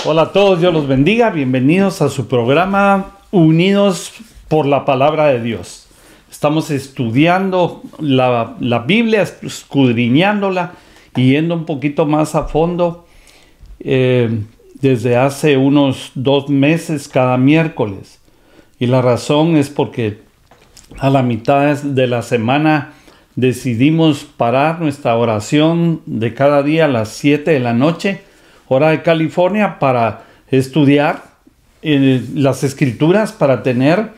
Hola a todos, Dios los bendiga. Bienvenidos a su programa Unidos por la Palabra de Dios. Estamos estudiando la Biblia, escudriñándola y yendo un poquito más a fondo desde hace unos 2 meses cada miércoles. Y la razón es porque a la mitad de la semana decidimos parar nuestra oración de cada día a las 7 de la noche, hora de California, para estudiar las Escrituras, para tener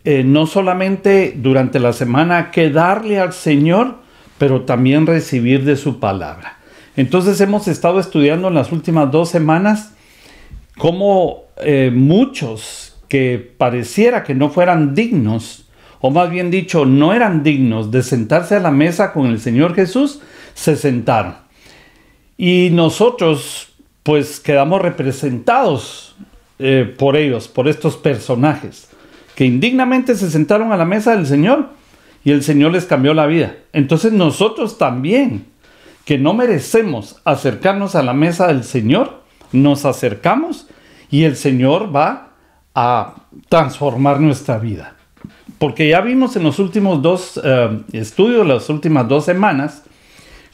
no solamente durante la semana que darle al Señor, pero también recibir de su palabra. Entonces hemos estado estudiando en las últimas 2 semanas cómo muchos que pareciera que no fueran dignos, o más bien dicho, no eran dignos de sentarse a la mesa con el Señor Jesús, se sentaron. Y nosotros pues quedamos representados por ellos, por estos personajes que indignamente se sentaron a la mesa del Señor y el Señor les cambió la vida. Entonces nosotros también, que no merecemos acercarnos a la mesa del Señor, nos acercamos y el Señor va a transformar nuestra vida. Porque ya vimos en los últimos 2 estudios, las últimas 2 semanas,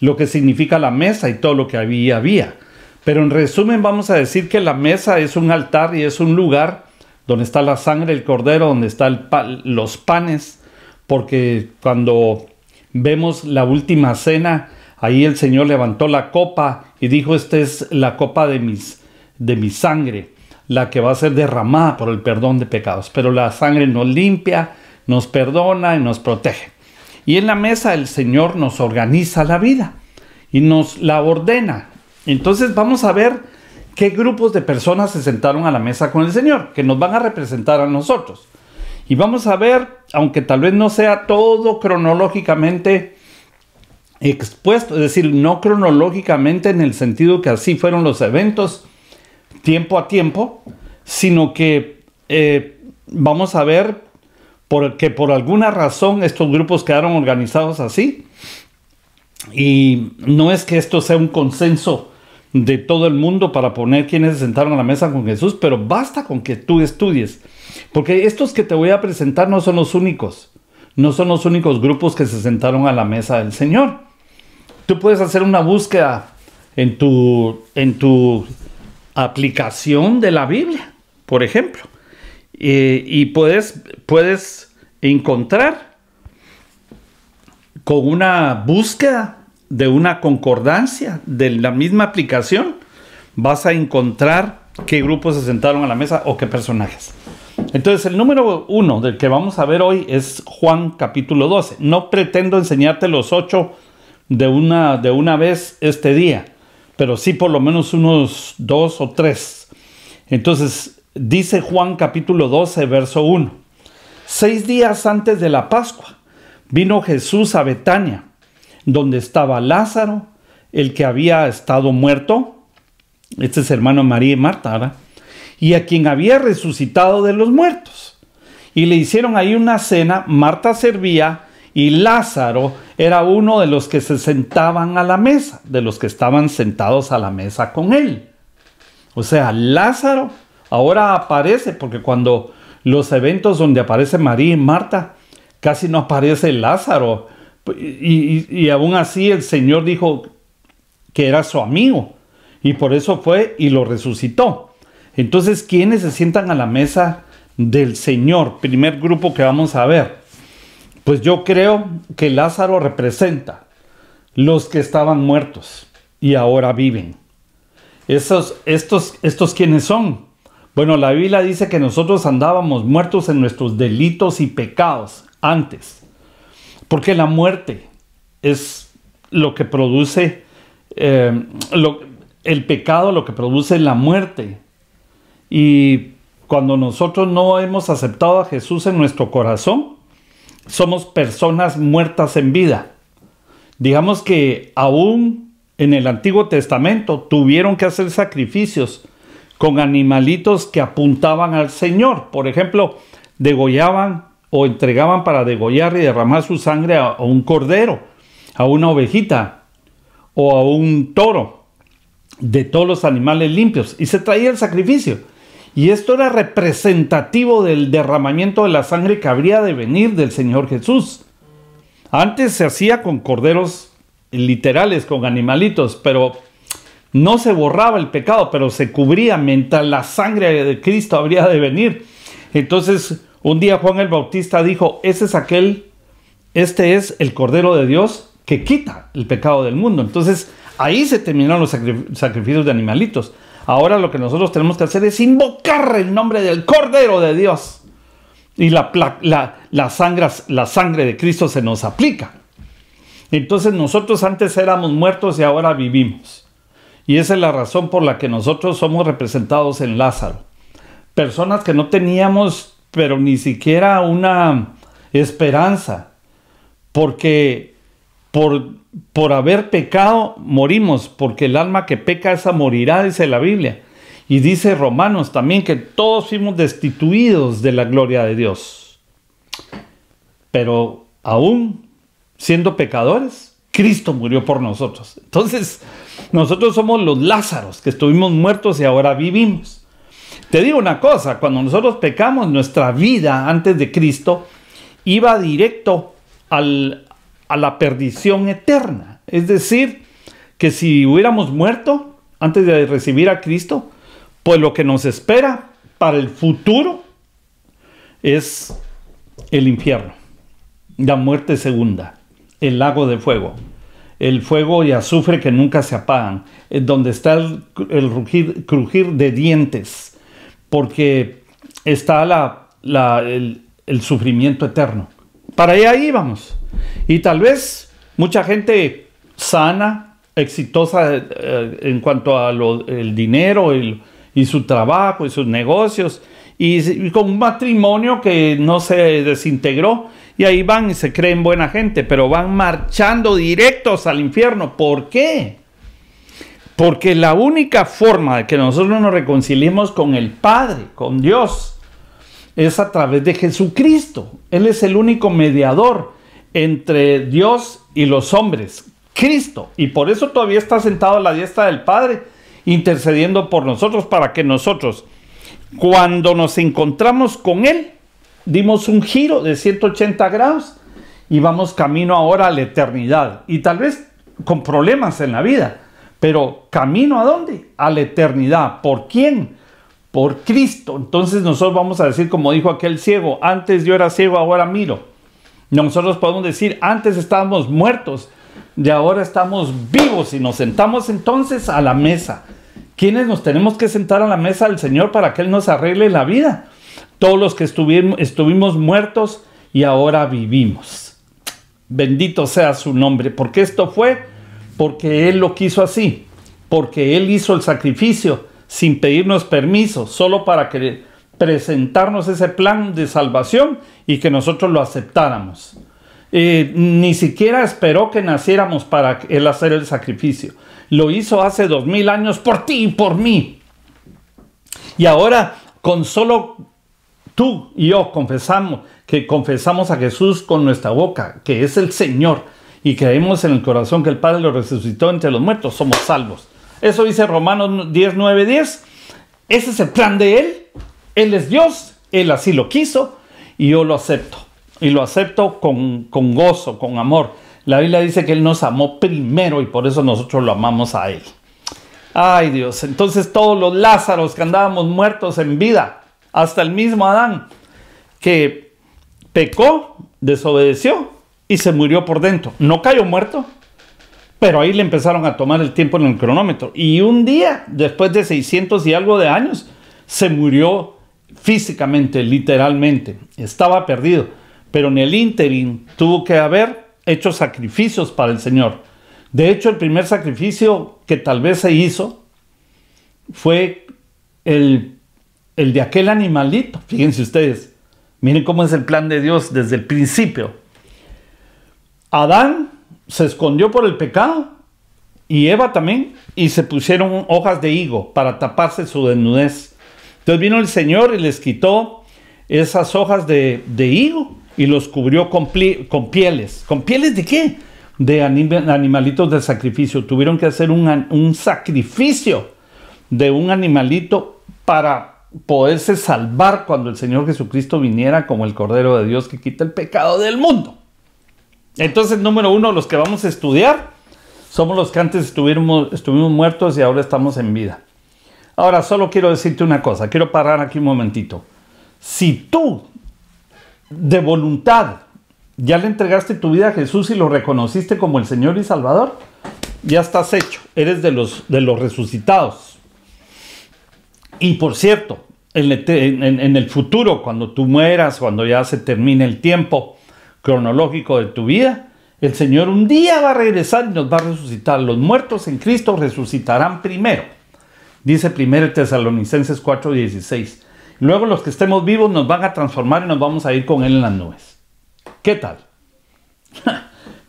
lo que significa la mesa y todo lo que había. Pero en resumen vamos a decir que la mesa es un altar y es un lugar donde está la sangre del cordero, donde están los panes, porque cuando vemos la última cena, ahí el Señor levantó la copa y dijo: esta es la copa de mi sangre, la que va a ser derramada por el perdón de pecados. Pero la sangre nos limpia, nos perdona y nos protege. Y en la mesa el Señor nos organiza la vida y nos la ordena. Entonces vamos a ver qué grupos de personas se sentaron a la mesa con el Señor, que nos van a representar a nosotros. Y vamos a ver, aunque tal vez no sea todo cronológicamente expuesto, es decir, no cronológicamente en el sentido que así fueron los eventos, tiempo a tiempo, sino que vamos a ver que por alguna razón estos grupos quedaron organizados así. Y no es que esto sea un consenso de todo el mundo para poner quienes se sentaron a la mesa con Jesús, pero basta con que tú estudies, porque estos que te voy a presentar no son los únicos grupos que se sentaron a la mesa del Señor. Tú puedes hacer una búsqueda en tu aplicación de la Biblia, por ejemplo, y puedes encontrar con una búsqueda de una concordancia de la misma aplicación, vas a encontrar qué grupos se sentaron a la mesa o qué personajes. Entonces el número 1 del que vamos a ver hoy es Juan capítulo 12. No pretendo enseñarte los 8 de una vez este día, pero sí por lo menos unos 2 o 3. Entonces dice Juan capítulo 12 verso 1: 6 días antes de la Pascua vino Jesús a Betania, donde estaba Lázaro, el que había estado muerto. Este es hermano de María y Marta, ¿verdad? Y a quien había resucitado de los muertos. Y le hicieron ahí una cena. Marta servía y Lázaro era uno de los que se sentaban a la mesa, de los que estaban sentados a la mesa con él. O sea, Lázaro ahora aparece, porque cuando los eventos donde aparece María y Marta, casi no aparece Lázaro. Y aún así el Señor dijo que era su amigo, y por eso fue y lo resucitó. Entonces, ¿quiénes se sientan a la mesa del Señor? Primer grupo que vamos a ver. Pues yo creo que Lázaro representa los que estaban muertos y ahora viven. ¿Estos quiénes son? Bueno, la Biblia dice que nosotros andábamos muertos en nuestros delitos y pecados antes. Porque la muerte es lo que produce, el pecado lo que produce la muerte. Y cuando nosotros no hemos aceptado a Jesús en nuestro corazón, somos personas muertas en vida. Digamos que aún en el Antiguo Testamento tuvieron que hacer sacrificios con animalitos que apuntaban al Señor. Por ejemplo, degollaban o entregaban para degollar y derramar su sangre a un cordero, a una ovejita o a un toro. de todos los animales limpios y se traía el sacrificio. Y esto era representativo del derramamiento de la sangre que habría de venir del Señor Jesús. Antes se hacía con corderos literales, con animalitos, pero no se borraba el pecado, pero se cubría mientras la sangre de Cristo habría de venir. Entonces, un día Juan el Bautista dijo, este es el Cordero de Dios que quita el pecado del mundo. Entonces, ahí se terminaron los sacrificios de animalitos. Ahora lo que nosotros tenemos que hacer es invocar el nombre del Cordero de Dios. Y la sangre de Cristo se nos aplica. Entonces nosotros antes éramos muertos y ahora vivimos. Y esa es la razón por la que nosotros somos representados en Lázaro. Personas que no teníamos, pero ni siquiera una esperanza. Porque por haber pecado morimos, porque el alma que peca esa morirá, dice la Biblia. Y dice Romanos también que todos fuimos destituidos de la gloria de Dios. Pero aún siendo pecadores, Cristo murió por nosotros. Entonces, nosotros somos los Lázaros que estuvimos muertos y ahora vivimos. Te digo una cosa, cuando nosotros pecamos, nuestra vida antes de Cristo iba directo a la perdición eterna. Es decir, que si hubiéramos muerto antes de recibir a Cristo, pues lo que nos espera para el futuro es el infierno, la muerte segunda, el lago de fuego, el fuego y azufre que nunca se apagan, donde está el crujir de dientes, porque está el sufrimiento eterno. Para allá íbamos. Y tal vez mucha gente sana, exitosa en cuanto a el dinero y su trabajo y sus negocios, y con un matrimonio que no se desintegró, y ahí van y se creen buena gente, pero van marchando directos al infierno. ¿Por qué? Porque la única forma de que nosotros nos reconciliemos con el Padre, con Dios, es a través de Jesucristo. Él es el único mediador entre Dios y los hombres, Cristo. Y por eso todavía está sentado a la diestra del Padre, intercediendo por nosotros, para que nosotros, cuando nos encontramos con Él, dimos un giro de 180 grados y vamos camino ahora a la eternidad. Y tal vez con problemas en la vida, pero camino ¿a dónde? A la eternidad. ¿Por quién? Por Cristo. Entonces nosotros vamos a decir, como dijo aquel ciego, antes yo era ciego, ahora miro. Nosotros podemos decir, antes estábamos muertos, de ahora estamos vivos, y nos sentamos entonces a la mesa. ¿Quiénes nos tenemos que sentar a la mesa del Señor para que Él nos arregle la vida? Todos los que estuvimos muertos y ahora vivimos. Bendito sea su nombre. ¿Por qué esto fue? Porque Él lo quiso así. Porque Él hizo el sacrificio sin pedirnos permiso, solo para presentarnos ese plan de salvación y que nosotros lo aceptáramos. Ni siquiera esperó que naciéramos para Él hacer el sacrificio. Lo hizo hace 2000 años por ti y por mí. Y ahora, con solo tú y yo confesamos a Jesús con nuestra boca, que es el Señor, y creemos en el corazón que el Padre lo resucitó entre los muertos, somos salvos. Eso dice Romanos 10, 9, 10. Ese es el plan de Él. Él es Dios, Él así lo quiso, y yo lo acepto. Y lo acepto con gozo, con amor. La Biblia dice que Él nos amó primero y por eso nosotros lo amamos a Él. Ay Dios, entonces todos los Lázaros que andábamos muertos en vida, hasta el mismo Adán, que pecó, desobedeció y se murió por dentro. No cayó muerto, pero ahí le empezaron a tomar el tiempo en el cronómetro. Y un día, después de 600 y algo de años, se murió físicamente, literalmente. Estaba perdido. Pero en el ínterin tuvo que haber hecho sacrificios para el Señor. De hecho, el primer sacrificio que tal vez se hizo fue el de aquel animalito. Fíjense ustedes, miren cómo es el plan de Dios desde el principio. Adán se escondió por el pecado y Eva también, y se pusieron hojas de higo para taparse su desnudez. Entonces vino el Señor y les quitó esas hojas de higo y los cubrió con pieles. ¿Con pieles de qué? de animalitos de sacrificio. Tuvieron que hacer un sacrificio de un animalito para poderse salvar cuando el Señor Jesucristo viniera como el Cordero de Dios que quita el pecado del mundo. Entonces, número uno, los que vamos a estudiar somos los que antes estuvimos muertos y ahora estamos en vida. Ahora, solo quiero decirte una cosa, quiero parar aquí un momentito. Si tú, de voluntad, ya le entregaste tu vida a Jesús y lo reconociste como el Señor y Salvador, ya estás hecho, eres de los resucitados. Y por cierto, en el futuro, cuando tú mueras, cuando ya se termine el tiempo cronológico de tu vida, el Señor un día va a regresar y nos va a resucitar. Los muertos en Cristo resucitarán primero, dice 1 Tesalonicenses 4:16. Luego los que estemos vivos nos van a transformar y nos vamos a ir con Él en las nubes. ¿Qué tal?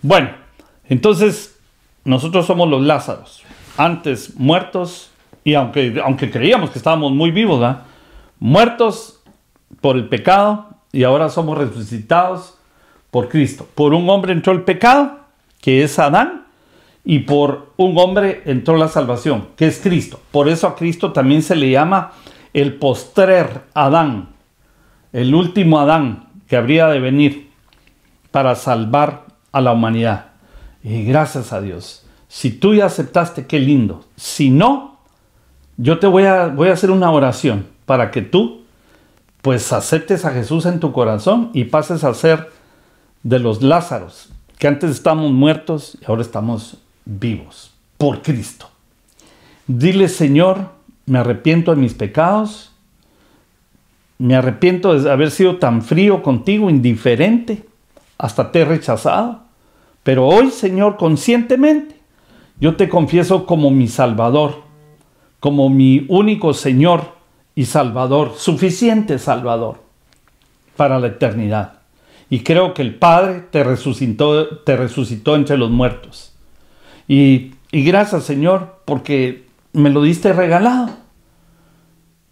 Bueno, entonces nosotros somos los Lázaros, antes muertos, y aunque creíamos que estábamos muy vivos, ¿verdad? Muertos por el pecado, y ahora somos resucitados por Cristo. Por un hombre entró el pecado, que es Adán, y por un hombre entró la salvación, que es Cristo. Por eso a Cristo también se le llama el postrer Adán, el último Adán que habría de venir para salvar a la humanidad. Y gracias a Dios. Si tú ya aceptaste, qué lindo. Si no, yo te voy a hacer una oración para que tú pues aceptes a Jesús en tu corazón y pases a ser de los Lázaros, que antes estábamos muertos y ahora estamos vivos por Cristo. Dile: Señor, me arrepiento de mis pecados, me arrepiento de haber sido tan frío contigo, indiferente, hasta te he rechazado, pero hoy, Señor, conscientemente, yo te confieso como mi Salvador, como mi único Señor y Salvador, suficiente Salvador para la eternidad. Y creo que el Padre te resucitó entre los muertos. Y gracias, Señor, porque me lo diste regalado.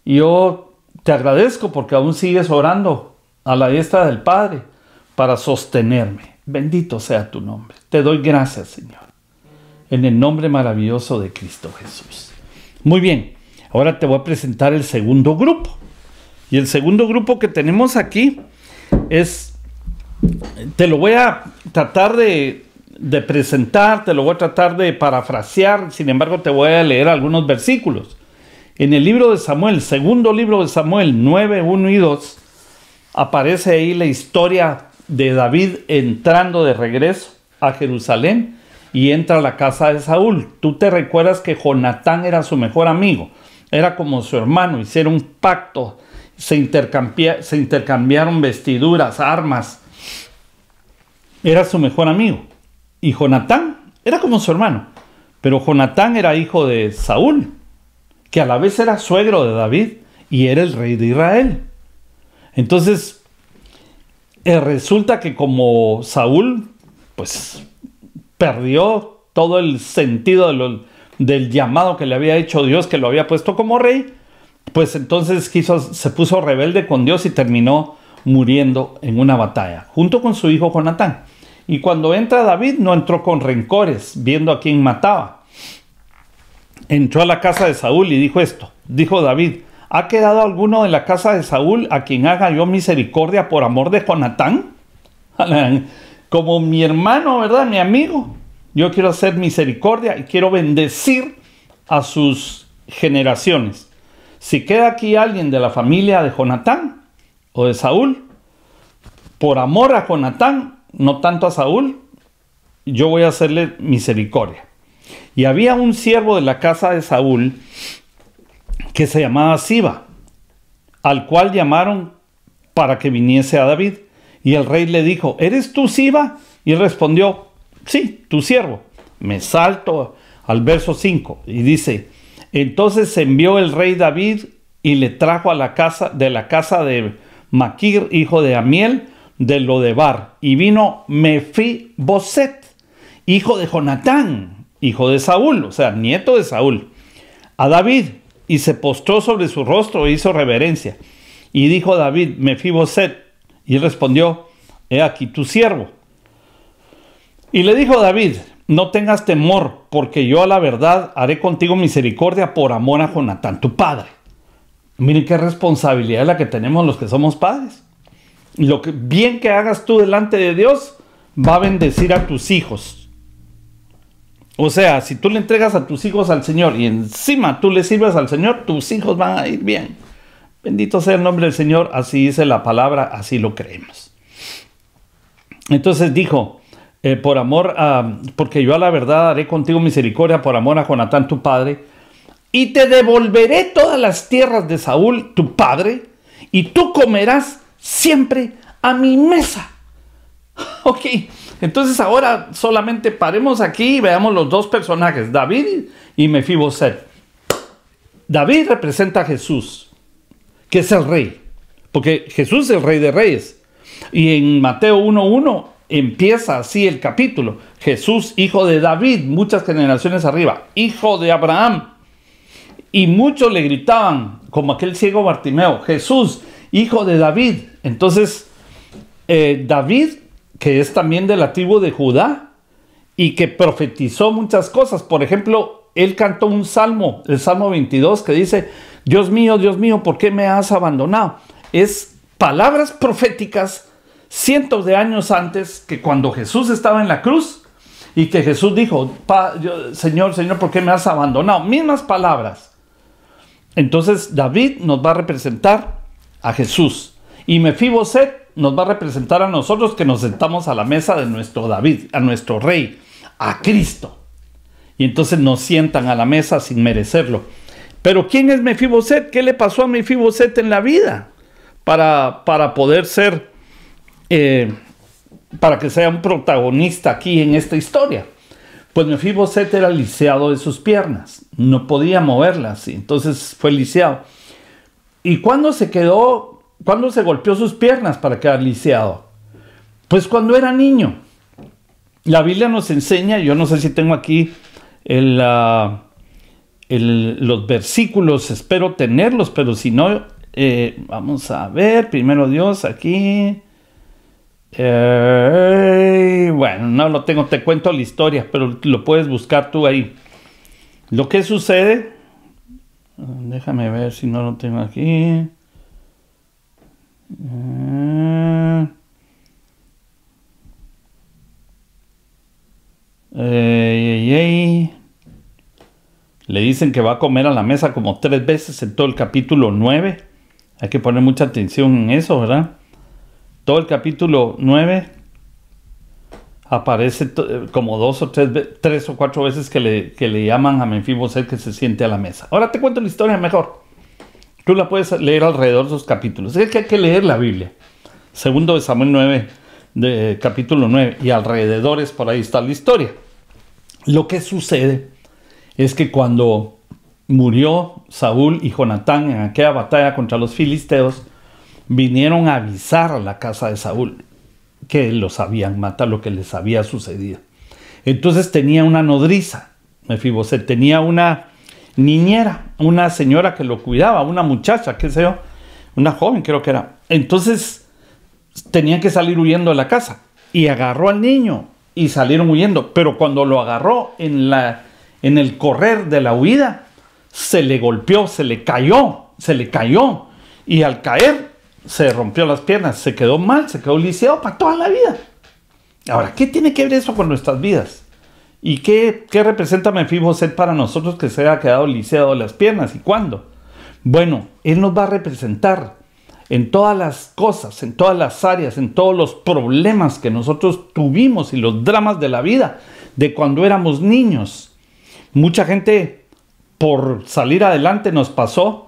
Y yo te agradezco porque aún sigues orando a la diestra del Padre para sostenerme. Bendito sea tu nombre. Te doy gracias, Señor, en el nombre maravilloso de Cristo Jesús. Muy bien, ahora te voy a presentar el segundo grupo. Y el segundo grupo que tenemos aquí es... Te lo voy a tratar de presentar, te lo voy a tratar de parafrasear, sin embargo te voy a leer algunos versículos. En el libro de Samuel, segundo libro de Samuel 9, 1 y 2, aparece ahí la historia de David entrando de regreso a Jerusalén y entra a la casa de Saúl. Tú te recuerdas que Jonatán era su mejor amigo, era como su hermano, hicieron un pacto, se intercambiaron vestiduras, armas. Era su mejor amigo. Y Jonatán era como su hermano. Pero Jonatán era hijo de Saúl, que a la vez era suegro de David y era el rey de Israel. Entonces, resulta que como Saúl, pues, perdió todo el sentido del llamado que le había hecho Dios, que lo había puesto como rey, pues entonces se puso rebelde con Dios y terminó muriendo en una batalla, junto con su hijo Jonatán. Y cuando entra David, no entró con rencores, viendo a quién mataba. Entró a la casa de Saúl y dijo esto. Dijo David: ¿ha quedado alguno de la casa de Saúl a quien haga yo misericordia por amor de Jonatán? Como mi hermano, ¿verdad? Mi amigo. Yo quiero hacer misericordia y quiero bendecir a sus generaciones. Si queda aquí alguien de la familia de Jonatán o de Saúl, por amor a Jonatán, no tanto a Saúl, yo voy a hacerle misericordia. Y había un siervo de la casa de Saúl que se llamaba Siba, al cual llamaron para que viniese a David. Y el rey le dijo: ¿eres tú Siba? Y él respondió: sí, tu siervo. Me salto al verso 5 y dice: entonces envió el rey David y le trajo a la casa de Maquir, hijo de Amiel, de Lodebar, y vino Mefiboset, hijo de Jonatán, hijo de Saúl, o sea, nieto de Saúl, a David, y se postró sobre su rostro e hizo reverencia. Y dijo David: Mefiboset, y él respondió: he aquí tu siervo. Y le dijo David: no tengas temor, porque yo a la verdad haré contigo misericordia por amor a Jonatán, tu padre. Miren qué responsabilidad es la que tenemos los que somos padres. Lo que bien que hagas tú delante de Dios va a bendecir a tus hijos. O sea, si tú le entregas a tus hijos al Señor y encima tú le sirves al Señor, tus hijos van a ir bien. Bendito sea el nombre del Señor, así dice la palabra, así lo creemos. Entonces dijo: por amor porque yo a la verdad haré contigo misericordia por amor a Jonatán tu padre, y te devolveré todas las tierras de Saúl tu padre, y tú comerás siempre a mi mesa. Ok, entonces ahora solamente paremos aquí y veamos los dos personajes, David y Mefiboset. David representa a Jesús, que es el rey, porque Jesús es el rey de reyes. Y en Mateo 1:1 empieza así el capítulo: Jesús, hijo de David, muchas generaciones arriba, hijo de Abraham. Y muchos le gritaban, como aquel ciego Bartimeo: Jesús, hijo de David. Entonces, David, que es también de la tribu de Judá y que profetizó muchas cosas. Por ejemplo, él cantó un salmo, el Salmo 22, que dice: Dios mío, ¿por qué me has abandonado? Es palabras proféticas cientos de años antes, que cuando Jesús estaba en la cruz y que Jesús dijo: Señor, ¿por qué me has abandonado? Mismas palabras. Entonces David nos va a representar a Jesús y Mefiboset nos va a representar a nosotros, que nos sentamos a la mesa de nuestro David, a nuestro rey, a Cristo. Y entonces nos sientan a la mesa sin merecerlo. Pero ¿quién es Mefiboset? ¿Qué le pasó a Mefiboset en la vida para poder ser, para que sea un protagonista aquí en esta historia? Pues Mefiboset era lisiado de sus piernas, no podía moverlas, y entonces fue lisiado. ¿Y cuándo se golpeó sus piernas para quedar lisiado? Pues cuando era niño. La Biblia nos enseña, yo no sé si tengo aquí los versículos, espero tenerlos, pero si no, vamos a ver, primero Dios, aquí. Bueno, no lo tengo, te cuento la historia, pero lo puedes buscar tú ahí. Lo que sucede, déjame ver si no lo tengo aquí. Le dicen que va a comer a la mesa como 3 veces en todo el capítulo 9. Hay que poner mucha atención en eso, ¿verdad? Todo el capítulo 9 aparece como 3 o 4 veces que le llaman a Mefiboset que se siente a la mesa. Ahora te cuento la historia mejor. Tú la puedes leer alrededor de esos capítulos. Es que hay que leer la Biblia. Segundo de Samuel 9, capítulo 9. Y alrededores por ahí está la historia. Lo que sucede es que cuando murió Saúl y Jonatán en aquella batalla contra los filisteos, vinieron a avisar a la casa de Saúl que los habían matado, lo que les había sucedido. Entonces tenía una nodriza, Mefiboset, tenía una niñera, una señora que lo cuidaba, una muchacha, qué sé yo, una joven creo que era. Entonces tenían que salir huyendo de la casa y agarró al niño y salieron huyendo. Pero cuando lo agarró en el correr de la huida, se le golpeó, se le cayó y al caer se rompió las piernas, se quedó mal, se quedó lisiado para toda la vida. Ahora, ¿qué tiene que ver eso con nuestras vidas? ¿Y qué representa Mefiboset para nosotros que se haya quedado lisiado de las piernas? ¿Y cuándo? Bueno, él nos va a representar en todas las cosas, en todas las áreas, en todos los problemas que nosotros tuvimos y los dramas de la vida, de cuando éramos niños. Mucha gente, por salir adelante, nos pasó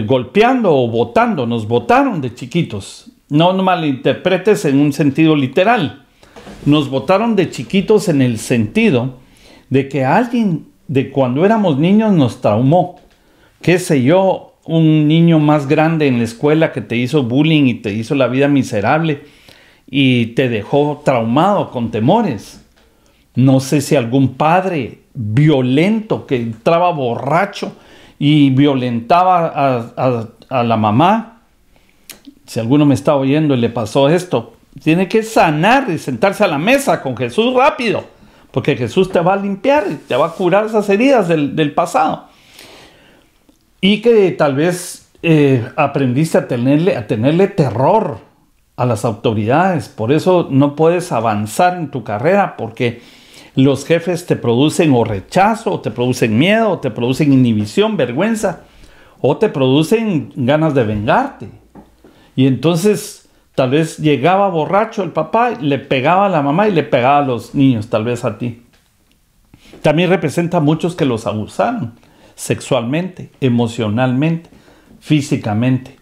golpeando o botando, nos botaron de chiquitos. No malinterpretes en un sentido literal. Nos botaron de chiquitos en el sentido de que alguien de cuando éramos niños nos traumó. Qué sé yo, un niño más grande en la escuela que te hizo bullying y te hizo la vida miserable y te dejó traumado con temores. No sé si algún padre violento que entraba borracho y violentaba a la mamá. Si alguno me está oyendo y le pasó esto, Tiene que sanar y sentarse a la mesa con Jesús rápido, porque Jesús te va a limpiar y te va a curar esas heridas del pasado. Y que tal vez aprendiste a tenerle terror a las autoridades. Por eso no puedes avanzar en tu carrera, porque los jefes te producen o rechazo, o te producen miedo, o te producen inhibición, vergüenza, o te producen ganas de vengarte. Y entonces tal vez llegaba borracho el papá, le pegaba a la mamá y le pegaba a los niños, tal vez a ti. También representa a muchos que los abusaron sexualmente, emocionalmente, físicamente,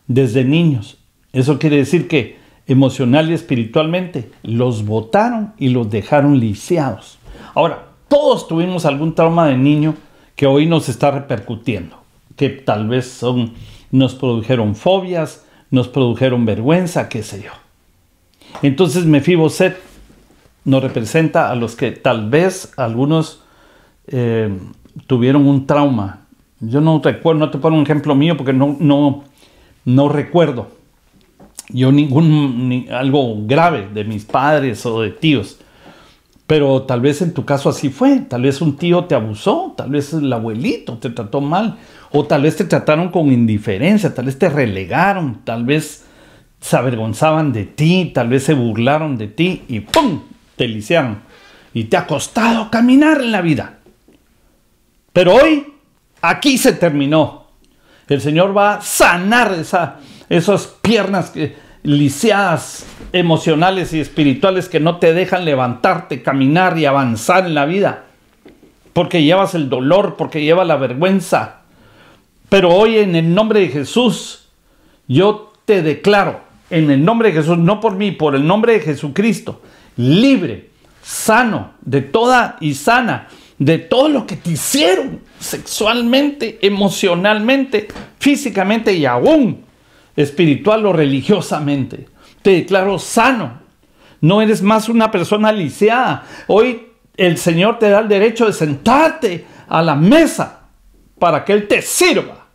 desde niños. Eso quiere decir que emocional y espiritualmente los botaron y los dejaron lisiados. Ahora, todos tuvimos algún trauma de niño que hoy nos está repercutiendo, que tal vez nos produjeron fobias, nos produjeron vergüenza, qué sé yo. Entonces Mefiboset nos representa a los que tal vez algunos tuvieron un trauma. Yo no recuerdo, no te pongo un ejemplo mío porque no recuerdo yo algo grave de mis padres o de tíos. Pero tal vez en tu caso así fue. Tal vez un tío te abusó, tal vez el abuelito te trató mal, o tal vez te trataron con indiferencia, tal vez te relegaron, tal vez se avergonzaban de ti, tal vez se burlaron de ti y ¡pum!, te lisiaron. Y te ha costado caminar en la vida. Pero hoy, aquí se terminó. El Señor va a sanar esas piernas lisiadas, emocionales y espirituales que no te dejan levantarte, caminar y avanzar en la vida. Porque llevas el dolor, porque llevas la vergüenza. Pero hoy, en el nombre de Jesús, yo te declaro, en el nombre de Jesús, no por mí, por el nombre de Jesucristo, libre, sano, de toda y sana, de todo lo que te hicieron sexualmente, emocionalmente, físicamente y aún espiritual o religiosamente. Te declaro sano. No eres más una persona lisiada. Hoy el Señor te da el derecho de sentarte a la mesa para que Él te sirva.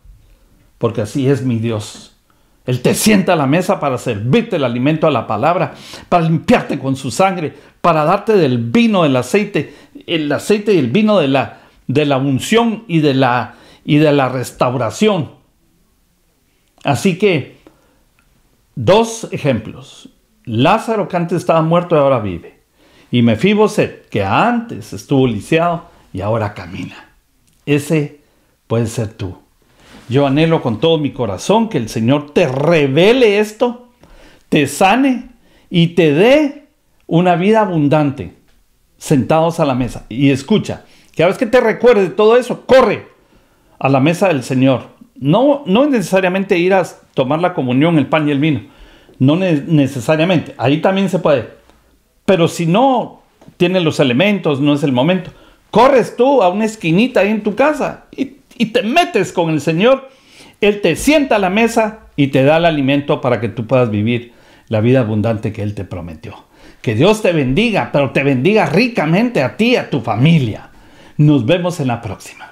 Porque así es mi Dios. Él te sienta a la mesa para servirte el alimento a la palabra, para limpiarte con su sangre, para darte del vino, del aceite, el aceite y el vino de la unción y de la restauración. Así que, dos ejemplos. Lázaro, que antes estaba muerto y ahora vive. Y Mefiboset, que antes estuvo lisiado y ahora camina. Ese puede ser tú. Yo anhelo con todo mi corazón que el Señor te revele esto, te sane y te dé una vida abundante, sentados a la mesa. Y escucha, cada vez que te recuerde todo eso, corre a la mesa del Señor. No necesariamente ir a tomar la comunión, el pan y el vino. No necesariamente. Ahí también se puede. Pero si no tienes los elementos, no es el momento. Corres tú a una esquinita ahí en tu casa y te metes con el Señor. Él te sienta a la mesa y te da el alimento para que tú puedas vivir la vida abundante que Él te prometió. Que Dios te bendiga, pero te bendiga ricamente a ti y a tu familia. Nos vemos en la próxima.